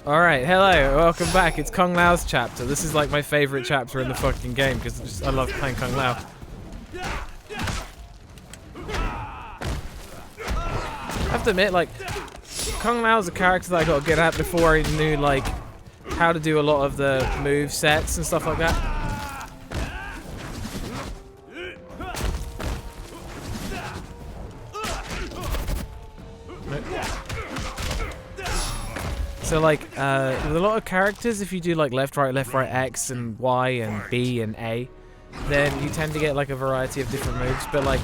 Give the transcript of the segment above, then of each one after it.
Alright, hello, welcome back. It's Kung Lao's chapter. This is like my favorite chapter in the fucking game because I love playing Kung Lao. I have to admit, like, Kung Lao's a character that I got to get at before I knew, like, how to do a lot of the move sets and stuff like that. So like, with a lot of characters, if you do like left, right, X, and Y, and B, and A, then you tend to get like a variety of different moves, but like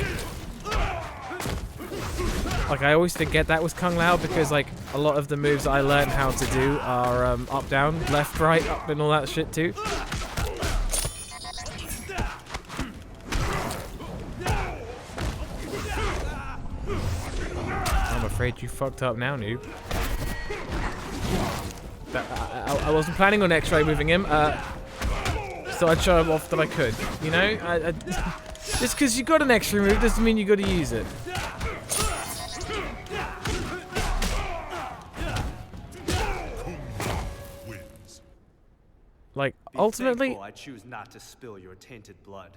I always forget that was Kung Lao because like a lot of the moves that I learned how to do are up, down, left, right, up, and all that shit too. I'm afraid you fucked up now, noob. I wasn't planning on X-ray moving him, so I'd show him off that I could. You know, just because you got an X-ray move doesn't mean you got to use it. Like ultimately, I choose not to spill your tainted blood.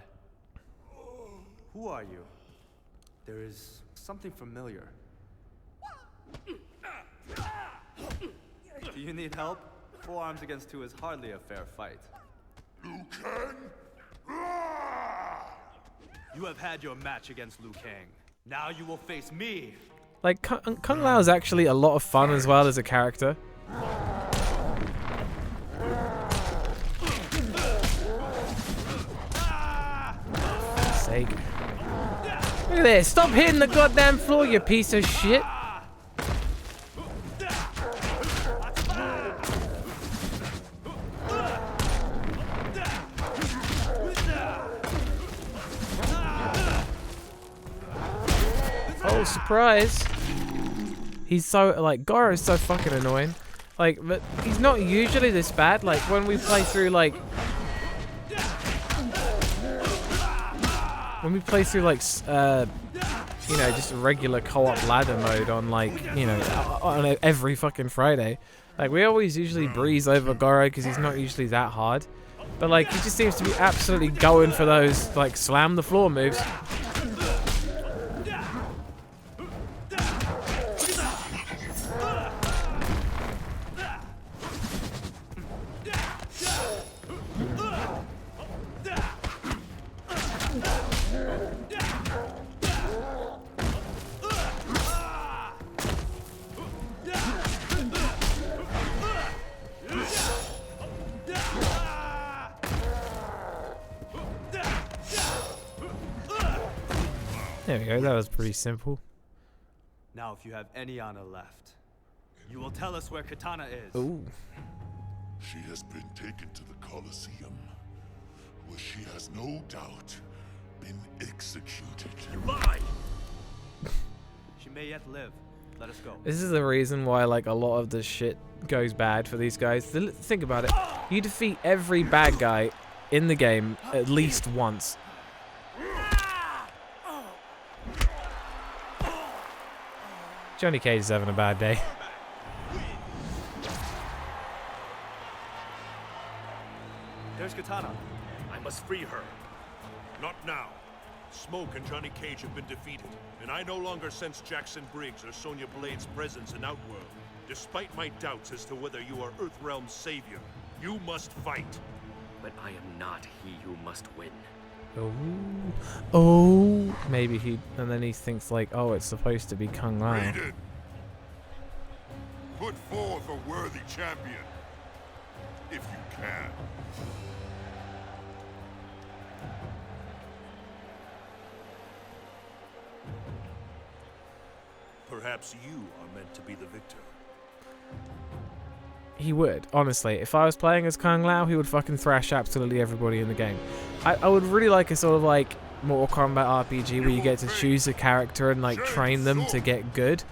Who are you? There is something familiar. Do you need help? 4 arms against 2 is hardly a fair fight. Liu Kang? You have had your match against Liu Kang. Now you will face me. like Kung Lao is actually a lot of fun as well as a character. Sake. Look at this! Stop hitting the goddamn floor, you piece of shit! Oh, surprise! He's so, like, Goro's so fucking annoying. Like, but he's not usually this bad. Like, when we play through, like... When we play through, like, you know, just a regular co-op ladder mode on, like, you know, on every fucking Friday. Like, we always usually breeze over Goro because he's not usually that hard. But, like, he just seems to be absolutely going for those, like, slam the floor moves. There we go, that was pretty simple. Now if you have any honor left, you will tell us where Katana is. Ooh. She has been taken to the Colosseum, where she has no doubt been executed. You lie! She may yet live. Let us go. This is the reason why, like, a lot of this shit goes bad for these guys. Think about it. You defeat every bad guy in the game at least once. Johnny Cage is having a bad day. There's Katana. I must free her. Not now. Smoke and Johnny Cage have been defeated, and I no longer sense Jackson Briggs or Sonya Blade's presence in Outworld. Despite my doubts as to whether you are Earthrealm's savior, you must fight. But I am not he who must win. Oh, oh, maybe he, and then he thinks like, oh, it's supposed to be Kung Lao. Raiden, put forth a worthy champion, if you can. Perhaps you are meant to be the victor. He would, honestly. If I was playing as Kung Lao, he would fucking thrash absolutely everybody in the game. I would really like a sort of like Mortal Kombat RPG where you get to choose a character and like train them to get good.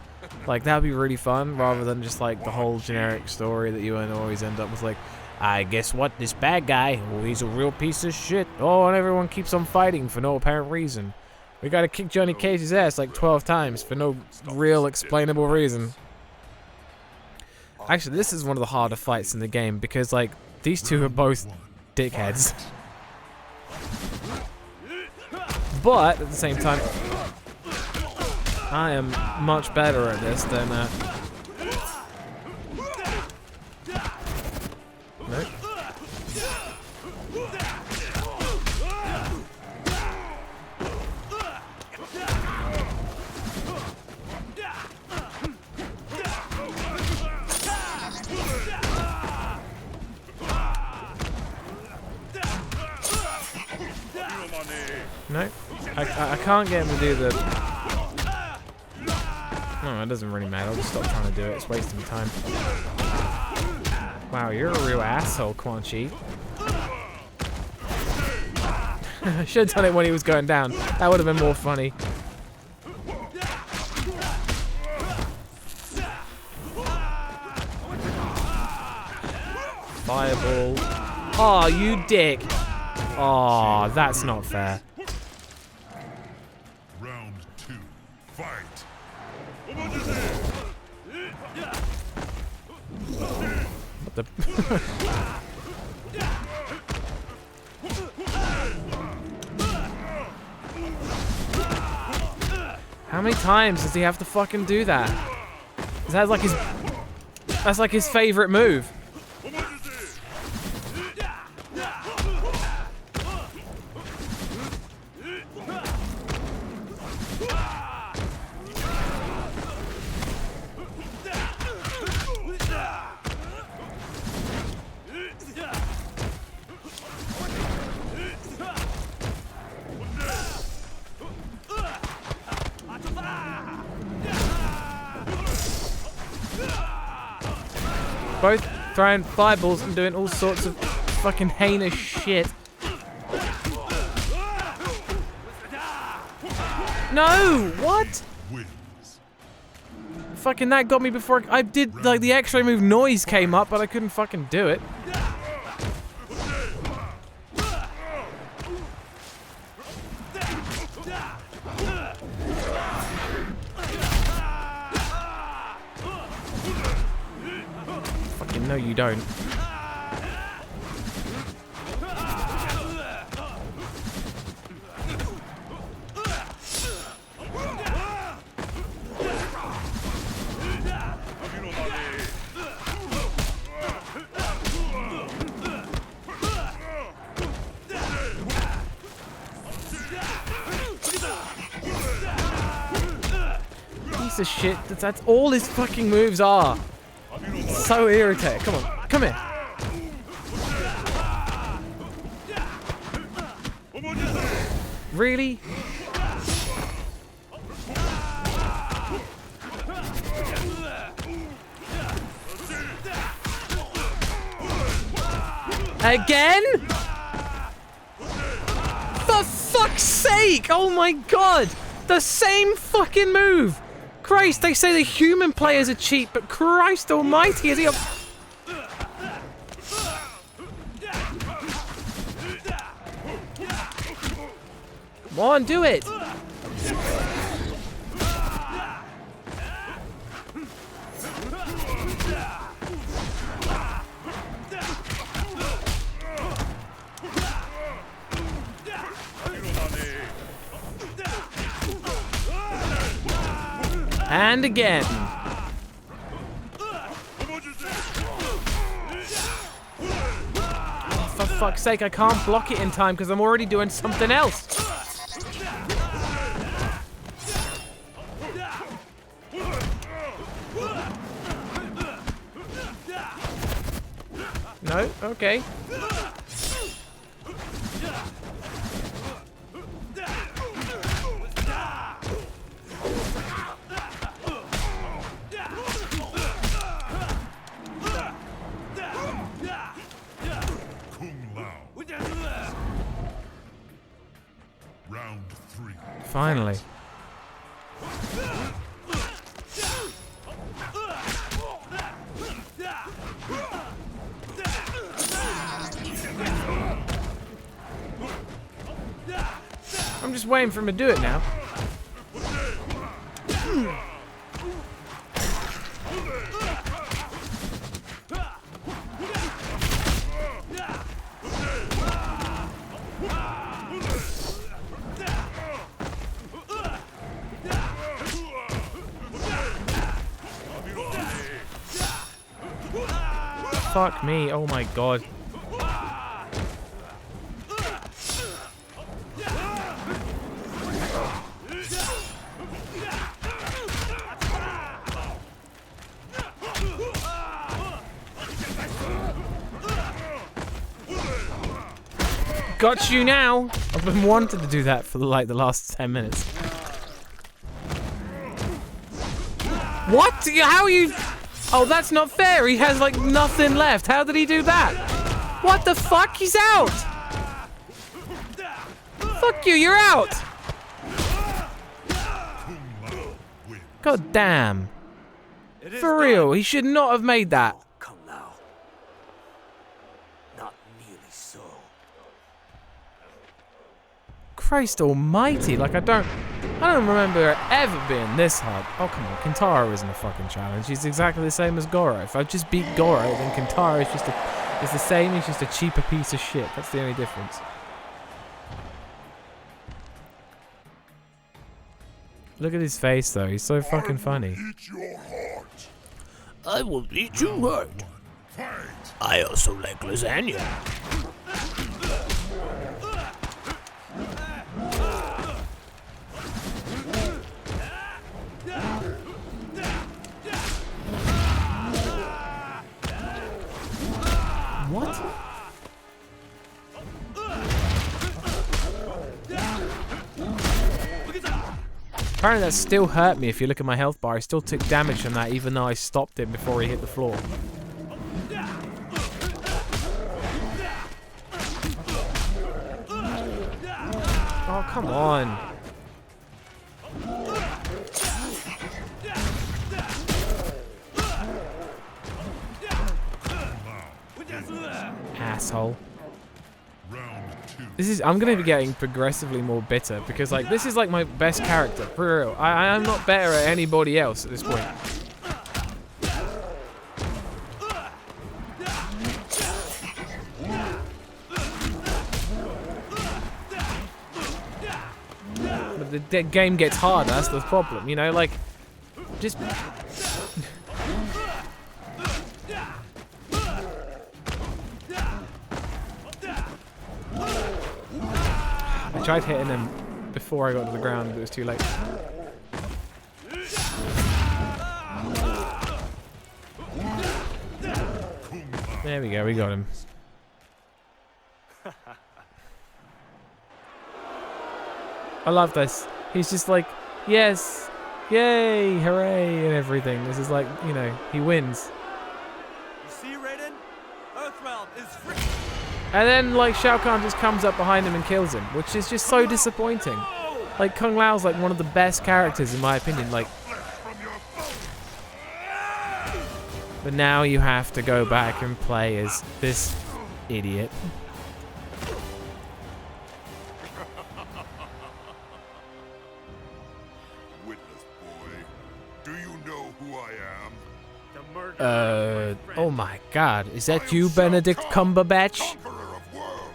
Like, that'd be really fun, rather than just like the whole generic story that you always end up with like, I guess what, this bad guy, oh, he's a real piece of shit. Oh, and everyone keeps on fighting for no apparent reason. We gotta kick Johnny Cage's ass like 12 times for no real explainable reason. Actually, this is one of the harder fights in the game because, like, these two are both dickheads. But at the same time, I am much better at this than. Nope. No, I can't get him to do the... No, it doesn't really matter. I'll just stop trying to do it. It's wasting time. Wow, you're a real asshole, Quan Chi. I should have done it when he was going down. That would have been more funny. Fireball. Oh, you dick. Oh, that's not fair. Round 2, fight. What the? How many times does he have to fucking do that? That's like his. That's like his favorite move. Both throwing fireballs and doing all sorts of fucking heinous shit. No! What? Wins. Fucking that got me before I did, like, the X-ray move noise came up, but I couldn't fucking do it. Fucking no, you don't. Piece of shit. That's all his fucking moves are. So irritating. Come on. Come here. Really? Again? For fuck's sake! Oh my god! The same fucking move! Christ, they say the human players are cheap, but Christ almighty, is he a... Come on, do it! And again. For fuck's sake, I can't block it in time because I'm already doing something else. No? Okay. Round 3. Finally. I'm just waiting for him to do it now. Fuck me. Oh my god. Got you now. I've been wanting to do that for like the last 10 minutes. What? How are you? Oh, that's not fair. He has like nothing left. How did he do that? What the fuck? He's out. Fuck you. You're out. God damn. For real. He should not have made that. Come now. Not nearly so. Christ almighty, like I don't remember it ever being this hard. Oh come on, Kintaro isn't a fucking challenge. He's exactly the same as Goro. If I just beat Goro, then Kintaro is just it's the same, he's just a cheaper piece of shit. That's the only difference. Look at his face though, he's so fucking funny. Eat your heart. I will eat you right. Fight. I also like lasagna. What? Apparently that still hurt me if you look at my health bar. I still took damage from that even though I stopped him before he hit the floor. Oh, come on. Asshole. I'm gonna be getting progressively more bitter because like this is like my best character for real. I'm not better at anybody else at this point. But the game gets harder. That's the problem, you know. Like, just. I tried hitting him before I got to the ground, but it was too late. There we go, we got him. I love this. He's just like, yes, yay, hooray, and everything. This is like, you know, he wins. You see, Raiden? Earthrealm is free. And then, like, Shao Kahn just comes up behind him and kills him, which is just so disappointing. Like, Kung Lao's like one of the best characters in my opinion. Like, but now you have to go back and play as this idiot. Witness, boy. Do you know who I am? Oh my god, is that you, Benedict Cumberbatch? Conqueror of worlds.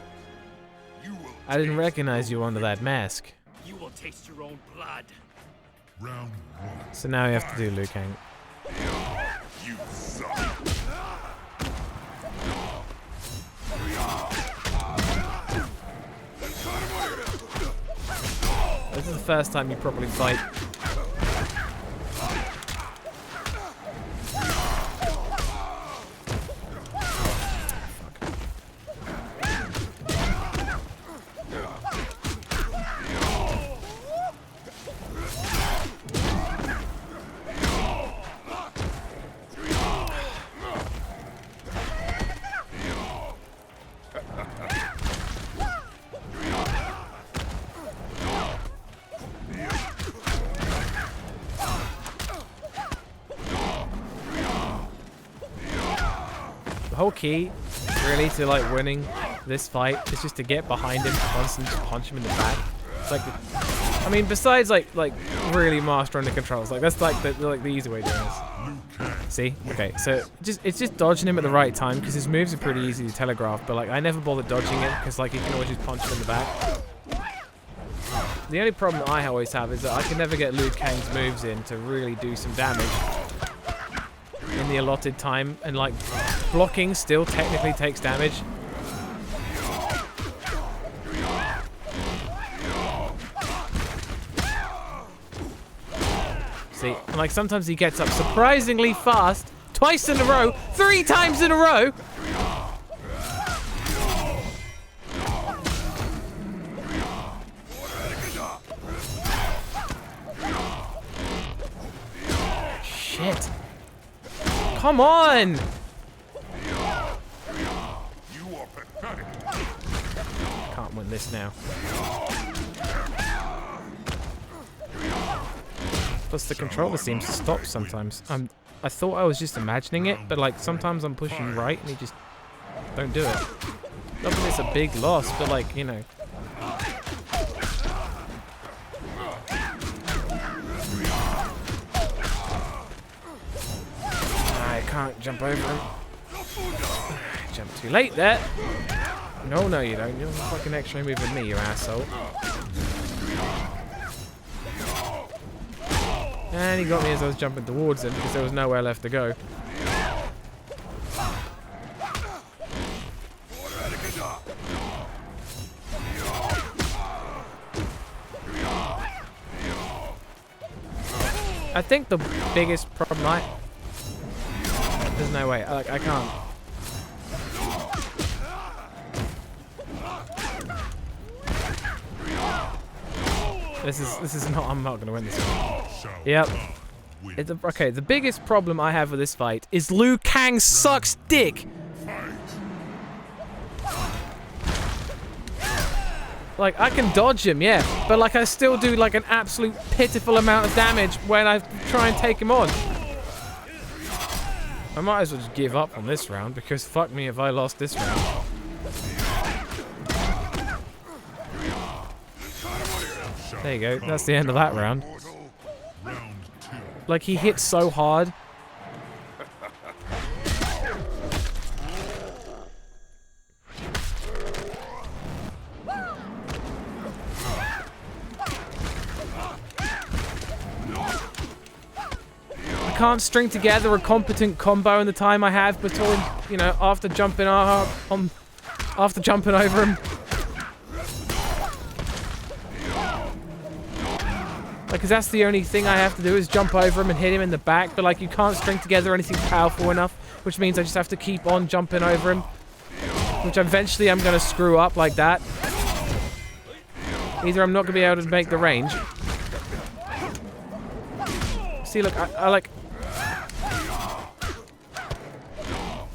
You will I didn't taste recognize you your under that mask. You will taste your own blood. Round one. So now you have to do Liu Kang. You suck. This is the first time you properly fight. The whole key, really, to like winning this fight is just to get behind him once and just punch him in the back. It's like, I mean, besides like really mastering the controls, like that's like the easy way of doing this. See? Okay, so it's just dodging him at the right time because his moves are pretty easy to telegraph. But like I never bother dodging it because like you can always just punch him in the back. The only problem that I always have is that I can never get Liu Kang's moves in to really do some damage in the allotted time, and like blocking still technically takes damage. See, and like sometimes he gets up surprisingly fast, twice in a row, 3 times in a row. Shit. Come on! You are pathetic. Can't win this now. Plus the controller seems to stop sometimes. I thought I was just imagining it, but like sometimes I'm pushing right and he just don't do it. Not that it's a big loss, but like, you know. I can't jump over him. Jump too late there. No, you don't. You have a fucking extra move with me, you asshole. And he got me as I was jumping towards him because there was nowhere left to go. I think the biggest problem there's no way. I can't. This is not. I'm not gonna win this one. Yep. Okay, the biggest problem I have with this fight is Liu Kang sucks dick. Like, I can dodge him, yeah, but like I still do like an absolute pitiful amount of damage when I try and take him on. I might as well just give up on this round because fuck me if I lost this round. There you go, that's the end of that round. Like, he hits so hard. I can't string together a competent combo in the time I have between, you know, after jumping over him. Like, cause that's the only thing I have to do is jump over him and hit him in the back, but like you can't string together anything powerful enough, which means I just have to keep on jumping over him, which eventually I'm gonna screw up like that. Either I'm not gonna be able to make the range. See, look,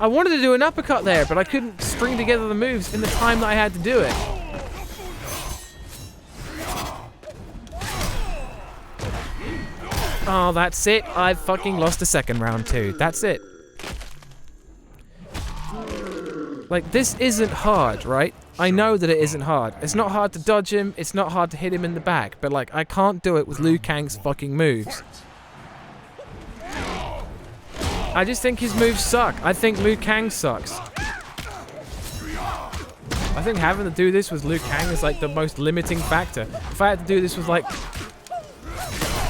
I wanted to do an uppercut there, but I couldn't string together the moves in the time that I had to do it. Oh, that's it. I fucking lost the second round too. That's it. Like, this isn't hard, right? I know that it isn't hard. It's not hard to dodge him. It's not hard to hit him in the back. But, like, I can't do it with Liu Kang's fucking moves. I just think his moves suck. I think Liu Kang sucks. I think having to do this with Liu Kang is, like, the most limiting factor. If I had to do this with, like...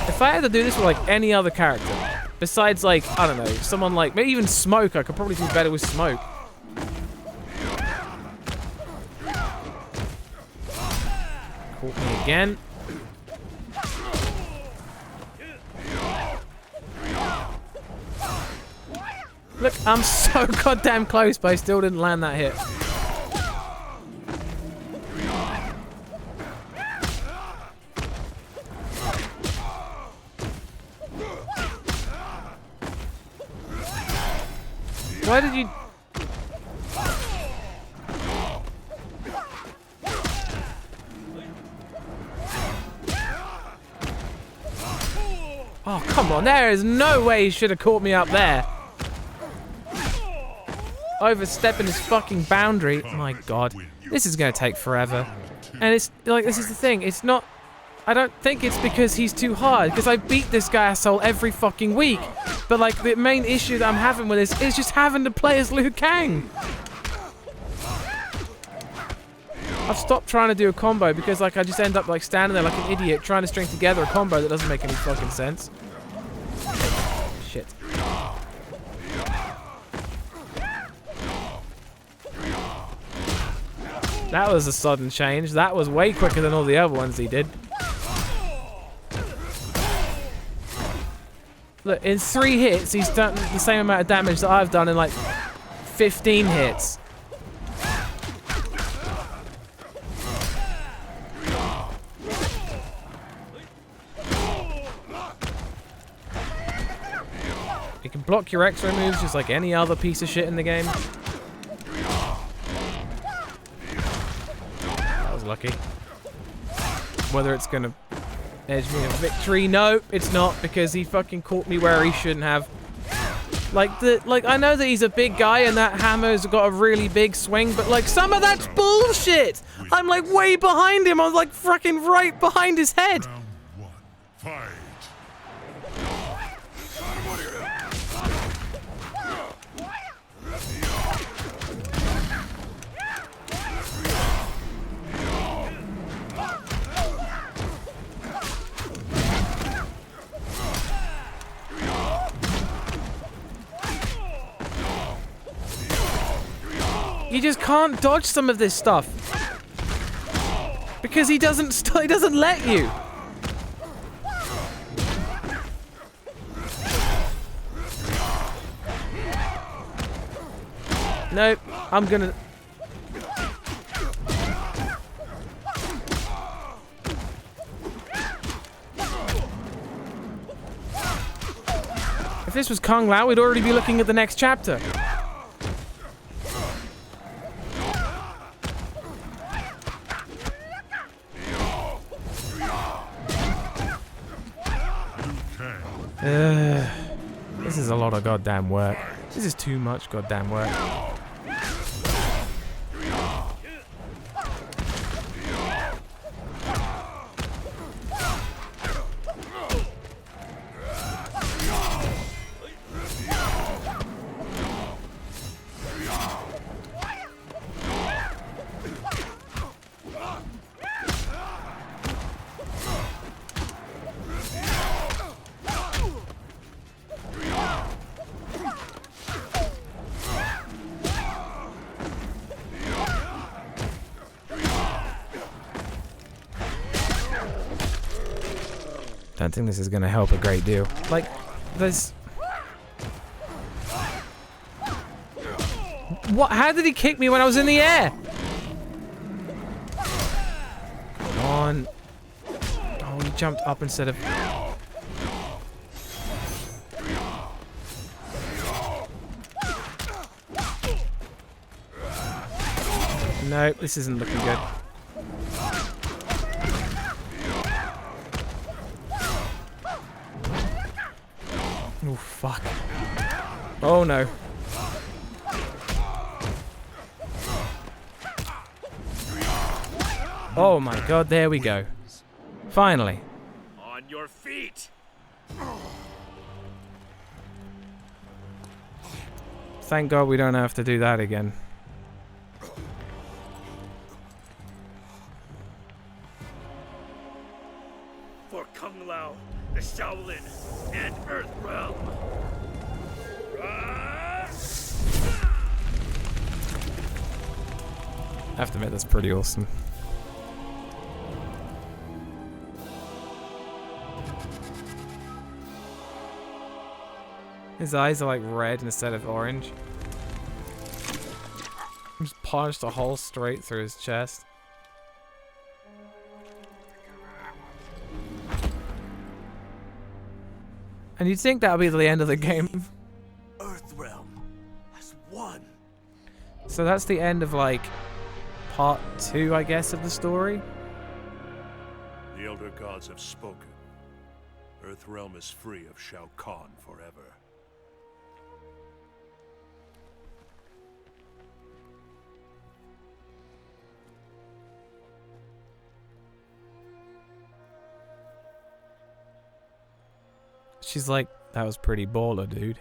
If I had to do this with, like, any other character, besides, like, I don't know, someone like, maybe even Smoke, I could probably do better with Smoke. Caught me again. Look, I'm so goddamn close, but I still didn't land that hit. Why did you... Oh, come on. There is no way he should have caught me up there. Overstepping his fucking boundary. My God. This is going to take forever. And it's, like, this is the thing. It's not... I don't think it's because he's too hard, because I beat this guy asshole every fucking week. But, like, the main issue that I'm having with this is just having to play as Liu Kang. I've stopped trying to do a combo because, like, I just end up, like, standing there like an idiot trying to string together a combo that doesn't make any fucking sense. Shit. That was a sudden change. That was way quicker than all the other ones he did. Look, in 3 hits, he's done the same amount of damage that I've done in like 15 hits. You can block your X-ray moves just like any other piece of shit in the game. That was lucky. Whether it's gonna edge me a victory, no, it's not, because he fucking caught me where he shouldn't have. Like I know that he's a big guy and that hammer's got a really big swing, but like some of that's bullshit. I'm like way behind him. I'm like fucking right behind his head. Round 1. Fight. You just can't dodge some of this stuff because he doesn't let you. Nope, I'm gonna. If this was Kung Lao, we'd already be looking at the next chapter. This is a lot of goddamn work. This is too much goddamn work. I don't think this is going to help a great deal. Like, there's... What? How did he kick me when I was in the air? Come on. Oh, he jumped up instead of... No, this isn't looking good. Oh, fuck. Oh, no. Oh, my God. There we go. Finally. On your feet. Thank God we don't have to do that again. For Kung Lao, the Shaolin, and Earth Realm. I have to admit, that's pretty awesome. His eyes are like red instead of orange. Just punched a hole straight through his chest. And you'd think that would be the end of the game. Earth Realm has won. So that's the end of like part 2, I guess, of the story. The Elder Gods have spoken. Earthrealm is free of Shao Kahn forever. She's like, that was pretty baller, dude.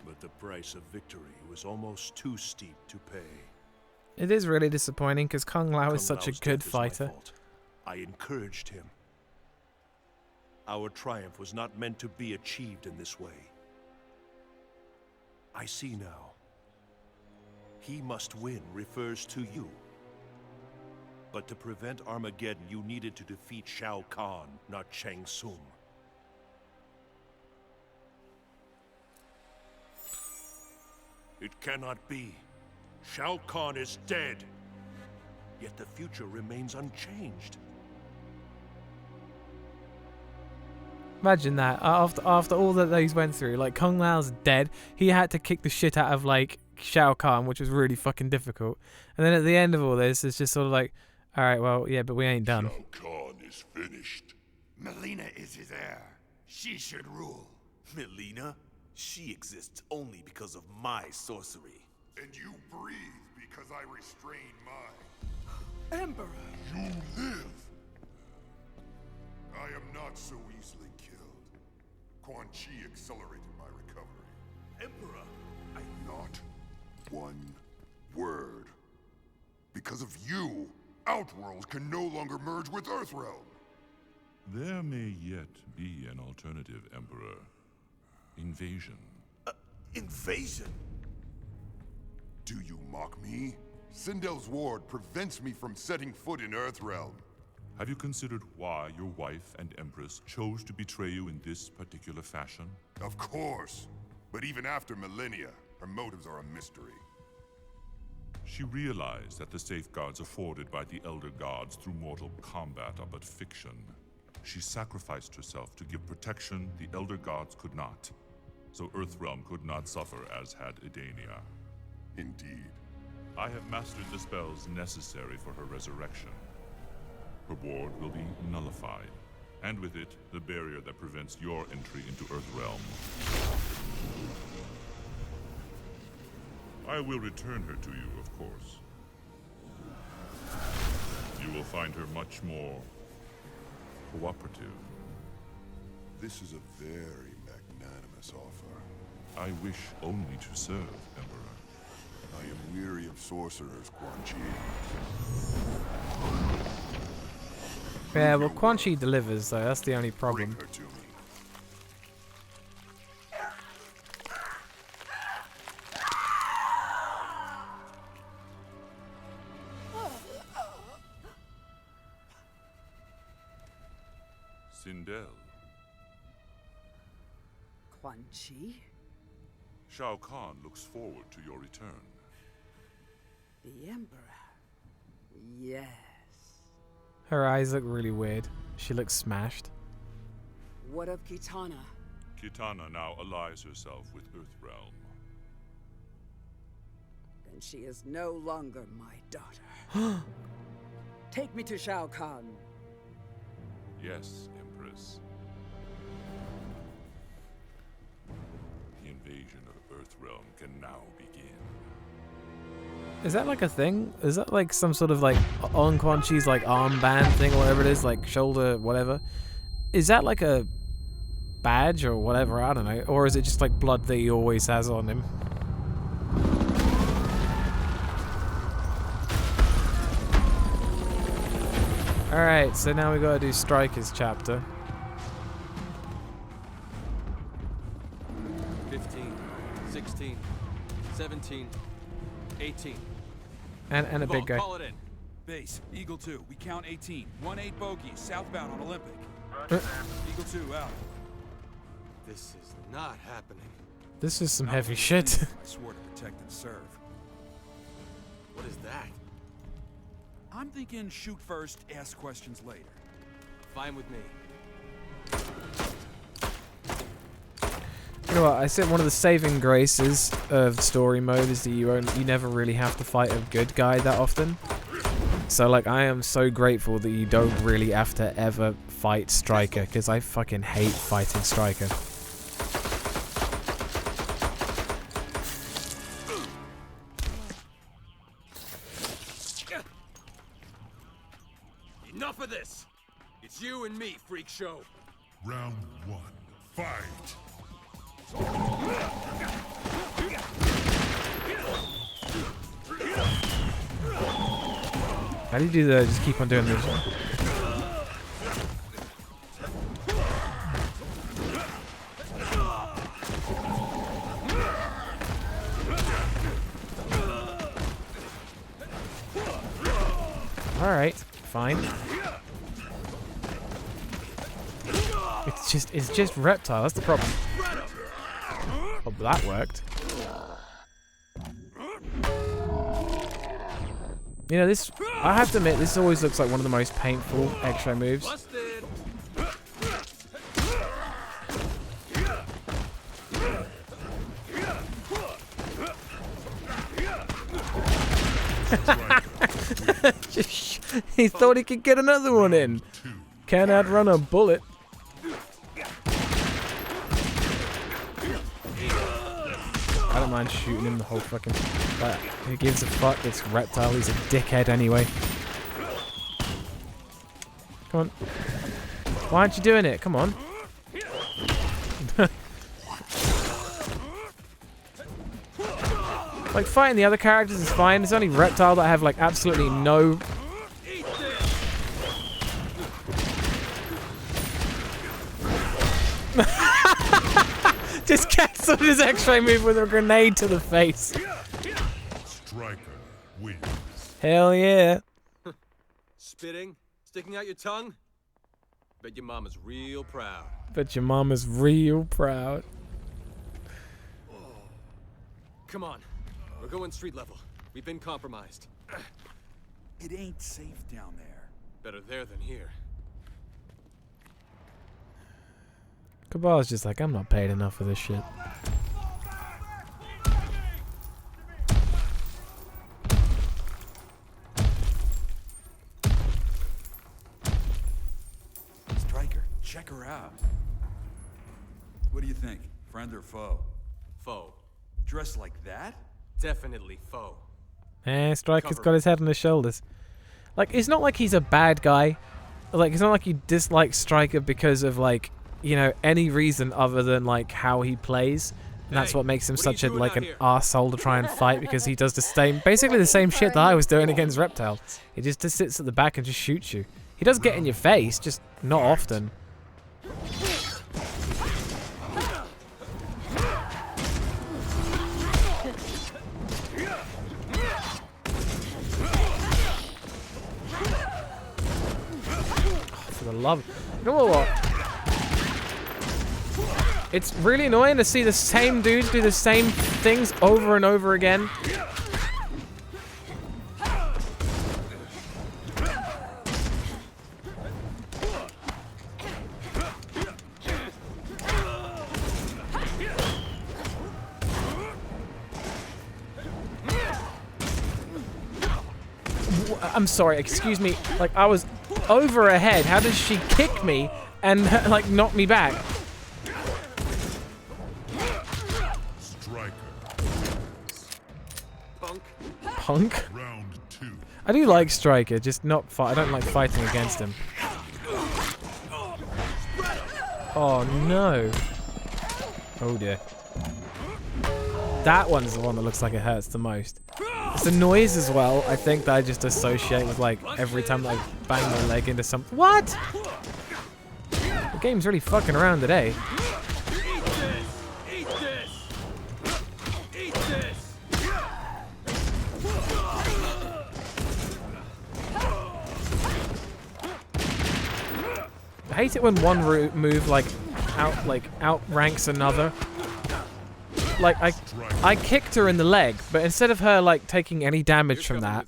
But the price of victory was almost too steep to pay. It is really disappointing because Kung Lao is such a Lao's good death is my fighter. fault. I encouraged him. Our triumph was not meant to be achieved in this way. I see now. He must win refers to you. But to prevent Armageddon, you needed to defeat Shao Kahn, not Shang Tsung. It cannot be. Shao Kahn is dead. Yet the future remains unchanged. Imagine that. After all that these went through, like, Kung Lao's dead. He had to kick the shit out of, like, Shao Kahn, which was really fucking difficult. And then at the end of all this, it's just sort of like, alright, well, yeah, but we ain't done. Shao Kahn is finished. Melina is his heir. She should rule. Melina? She exists only because of my sorcery. And you breathe because I restrain mine. Emperor! You live! I am not so easily killed. Quan Chi accelerated my recovery. Emperor, Not one word. Because of you, Outworld can no longer merge with Earthrealm. There may yet be an alternative, Emperor. Invasion. invasion? Do you mock me? Sindel's ward prevents me from setting foot in Earthrealm. Have you considered why your wife and Empress chose to betray you in this particular fashion? Of course. But even after millennia, her motives are a mystery. She realized that the safeguards afforded by the Elder Gods through mortal combat are but fiction. She sacrificed herself to give protection the Elder Gods could not, so Earthrealm could not suffer as had Edania. Indeed. I have mastered the spells necessary for her resurrection. Her ward will be nullified, and with it, the barrier that prevents your entry into Earthrealm. I will return her to you, of course. You will find her much more cooperative. This is a very magnanimous offer. I wish only to serve, Emperor. I am weary of sorcerers, Quan Chi. Yeah, well, Quan Chi delivers, though. That's the only Bring problem. her to me. Sindel, Quan Chi? Shao Kahn looks forward to your return. The Emperor? Yes. Her eyes look really weird. She looks smashed. What of Kitana? Kitana now allies herself with Earthrealm. Then she is no longer my daughter. Take me to Shao Kahn. Yes, Empress. The invasion of Earthrealm can now begin. Is that like a thing? Is that like some sort of like on Quan Chi's like armband thing or whatever it is, like shoulder whatever? Is that like a badge or whatever? I don't know. Or is it just like blood that he always has on him? Alright, so now we gotta do Stryker's chapter. 15, 16, 17, 18. And a big guy. Call it in. Base, Eagle 2, we count 18. 1-8 bogey, southbound on Olympic. Eagle 2, out. This is not happening. This is some heavy shit. I swore to protect and serve. What is that? I'm thinking shoot first, ask questions later. Fine with me. You know what? I said one of the saving graces of story mode is that you never really have to fight a good guy that often. So like, I am so grateful that you don't really have to ever fight Stryker, because I fucking hate fighting Stryker. Enough of this! It's you and me, freak show. Round 1. Fight! How do you do that? Just keep on doing this. Alright, fine. It's just reptile, that's the problem. Oh, but that worked. You know, this, I have to admit, this always looks like one of the most painful X-ray moves. He thought he could get another one in. Can't outrun a bullet. I don't mind shooting him the whole fucking... But who gives a fuck? It's Reptile. He's a dickhead anyway. Come on. Why aren't you doing it? Come on. Like, fighting the other characters is fine. It's only Reptile that I have, like, absolutely no... Just cancelled his X-ray move with a grenade to the face. Stryker wins. Hell yeah. Spitting? Sticking out your tongue? Bet your mama's real proud. Bet your mama's real proud. Come on. We're going street level. We've been compromised. It ain't safe down there. Better there than here. Cabal's just like, I'm not paid enough for this shit. Stryker, check her out. What do you think? Friend or foe? Foe. Dressed like that? Definitely foe. Stryker's got his head on his shoulders. Like, it's not like he's a bad guy. Like, it's not like you dislike Stryker because of, like, you know, any reason other than, like, how he plays. And that's what makes him such a, like, an arsehole to try and fight, because he does the same, basically the same shit that I was doing against Reptile. He just sits at the back and just shoots you. He does get in your face, just not often. For the love, you know what? It's really annoying to see the same dudes do the same things over and over again. I'm sorry, excuse me. Like, I was over her head. How does she kick me and, like, knock me back? Punk? Round 2. I do like Stryker, just not fight. I don't like fighting against him. Oh no. Oh dear. That one's the one that looks like it hurts the most. It's the noise as well, I think, that I just associate with, like, every time that I bang my leg into something. What? The game's really fucking around today. I hate it when one move outranks another. Like I kicked her in the leg, but instead of her like taking any damage from that,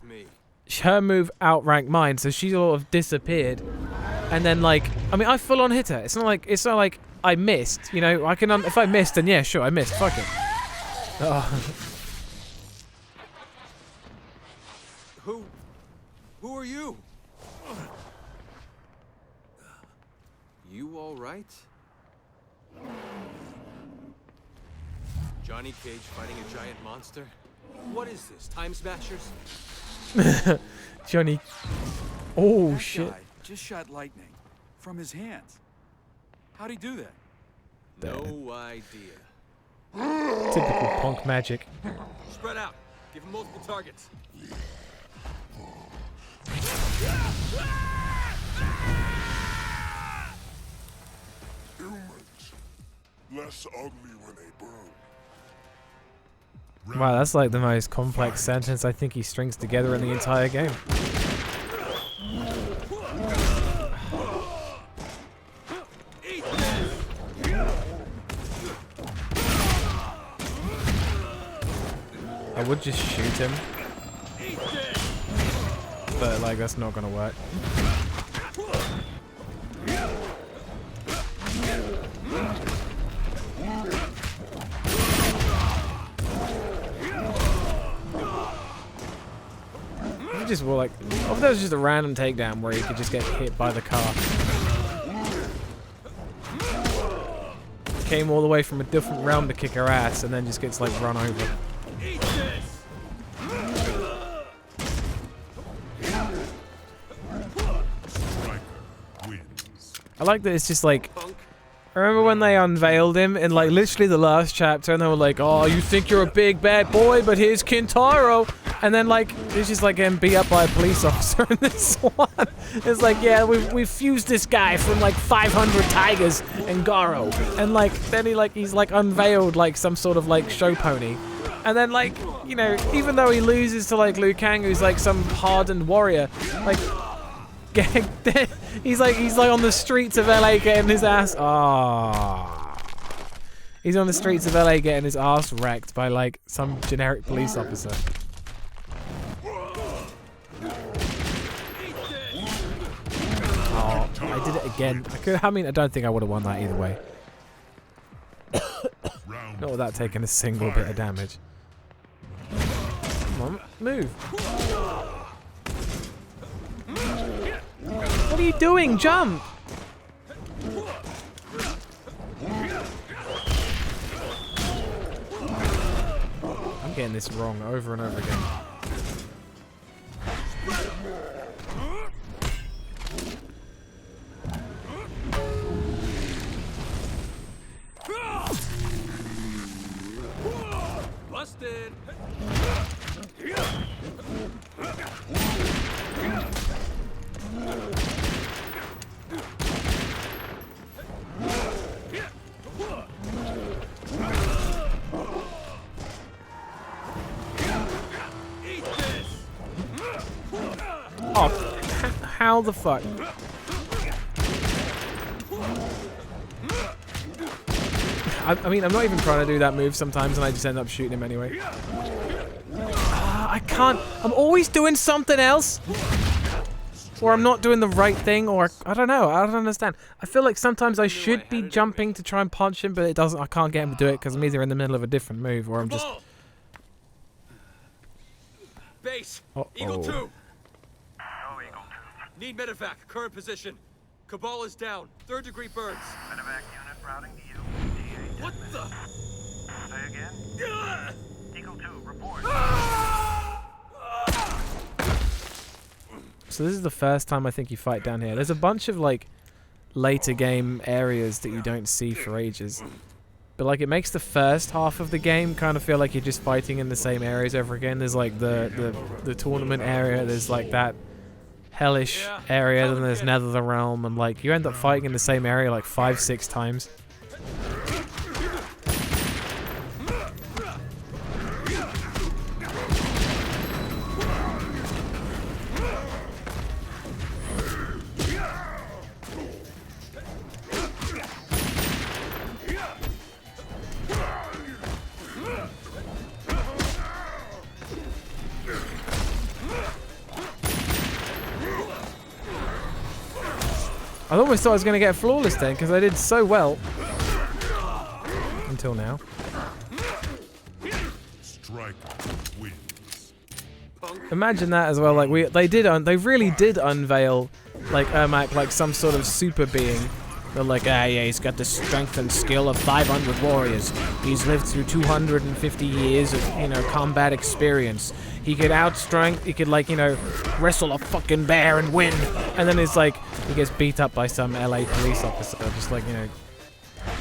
her move outranked mine, so she sort of disappeared. And then like, I mean, I full on hit her. It's not like I missed. You know, I can if I missed, then yeah, sure, I missed. Fuck it. Oh. Who are you? You all right? Johnny Cage fighting a giant monster? What is this, Time Smashers? Johnny. Oh that shit. Guy just shot lightning from his hands. How'd he do that? No idea. Typical punk magic. Spread out. Give him multiple targets. Humans, less ugly when they burn. Wow, that's like the most complex sentence I think he strings together in the entire game. I would just shoot him, but like that's not gonna work. Just well, like, what if there was just a random takedown where he could just get hit by the car? Came all the way from a different realm to kick her ass, and then just gets like run over. I like that it's just like. I remember when they unveiled him in like literally the last chapter, and they were like, "Oh, you think you're a big bad boy, but here's Kintaro." And then like it's just like getting beat up by a police officer in this one. It's like, yeah, we've fused this guy from like 500 tigers and Garo, and like then he's like unveiled like some sort of like show pony, and then like, you know, even though he loses to like Liu Kang, who's like some hardened warrior, like he's like on the streets of LA getting his ass. He's on the streets of LA getting his ass wrecked by like some generic police officer. I did it again. I mean, I don't think I would have won that either way. Not without taking a single bit of damage. Come on, move. What are you doing? Jump! I'm getting this wrong over and over again. Busted. Oh, how the fuck? I mean, I'm not even trying to do that move sometimes, and I just end up shooting him anyway. I can't. I'm always doing something else. Or I'm not doing the right thing, or I don't know. I don't understand. I feel like sometimes I should be jumping to try and punch him, but it doesn't. I can't get him to do it because I'm either in the middle of a different move, or I'm just... Base. Eagle 2. No, Eagle 2. Need medevac. Current position. Cabal is down. 3rd-degree burns. Medevac unit routing to you. What the? Say again. Eagle 2, report. So this is the first time I think you fight down here. There's a bunch of like later game areas that you don't see for ages. But like it makes the first half of the game kind of feel like you're just fighting in the same areas over again. There's like the tournament area, there's like that hellish area, then there's Nether the Realm, and like you end up fighting in the same area like 5-6 times. I almost thought I was going to get flawless then, because I did so well. Until now. Stryker wins. Imagine that as well. Like they really did unveil like Ermac like some sort of super being. They're like, yeah, he's got the strength and skill of 500 warriors. He's lived through 250 years of, you know, combat experience. He could he could like, you know, wrestle a fucking bear and win. And then it's like, he gets beat up by some LA police officer. Just like, you know,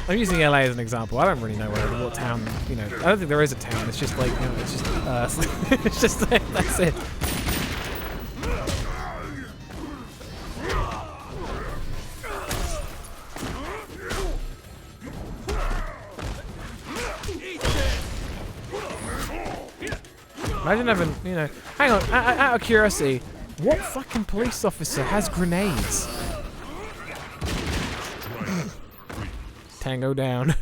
I'm using LA as an example. I don't really know what town, you know, I don't think there is a town. It's just like, you know, it's just, it's just, that's it. Imagine having, you know, hang on, out of curiosity, what fucking police officer has grenades? Tango down.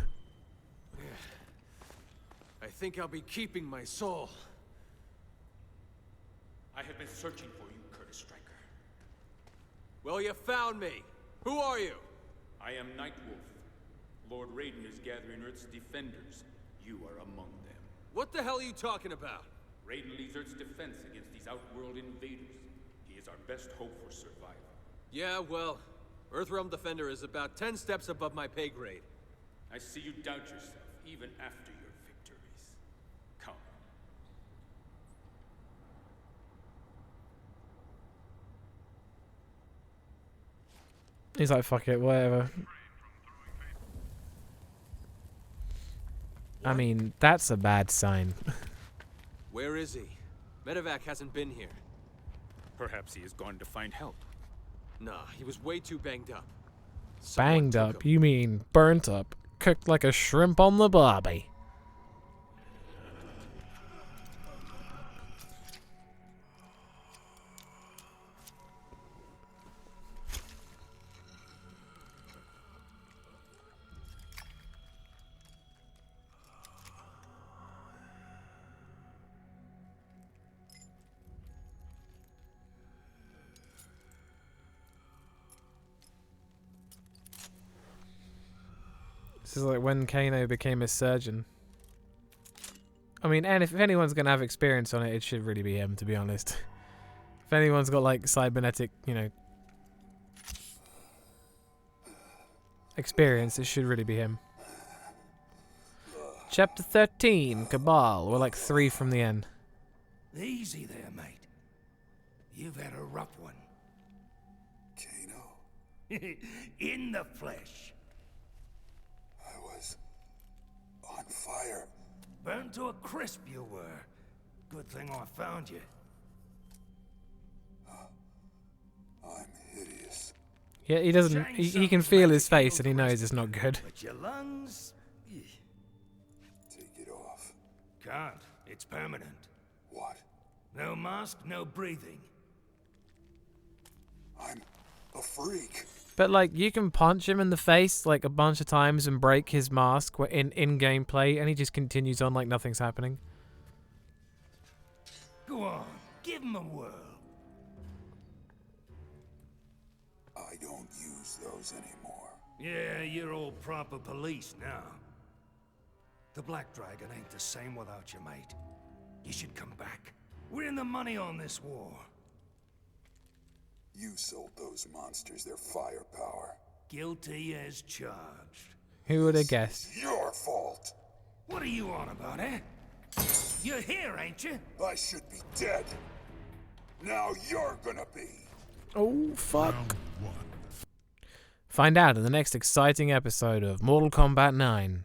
I think I'll be keeping my soul. I have been searching for you, Curtis Stryker. Well, you found me. Who are you? I am Nightwolf. Lord Raiden is gathering Earth's defenders. You are among them. What the hell are you talking about? Raiden leads Earth's defense against these outworld invaders. He is our best hope for survival. Yeah, well, Earthrealm Defender is about 10 steps above my pay grade. I see you doubt yourself, even after your victories. Come. He's like, fuck it, whatever. I mean, that's a bad sign. Where is he? Medevac hasn't been here. Perhaps he has gone to find help. Nah, he was way too banged up. Banged up? You mean burnt up? Cooked like a shrimp on the barbie. This is like when Kano became a surgeon. I mean, and if anyone's going to have experience on it, it should really be him, to be honest. If anyone's got, like, cybernetic, you know, experience, it should really be him. Chapter 13, Cabal. We're like 3 from the end. Easy there, mate. You've had a rough one. Kano? In the flesh. I was on fire. Burned to a crisp you were. Good thing I found you. I'm hideous. Yeah, he doesn't. He can feel his face and he knows it's not good. But your lungs... Take it off. Can't. It's permanent. What? No mask, no breathing. I'm a freak. But like, you can punch him in the face like a bunch of times and break his mask in gameplay, and he just continues on like nothing's happening. Go on, give him a whirl. I don't use those anymore. Yeah, you're all proper police now. The Black Dragon ain't the same without you, mate. You should come back. We're in the money on this war. You sold those monsters their firepower. Guilty as charged. Who would have guessed? Your fault. What are you on about, eh? You're here, ain't you? I should be dead. Now you're gonna be. Oh, fuck. Find out in the next exciting episode of Mortal Kombat 9.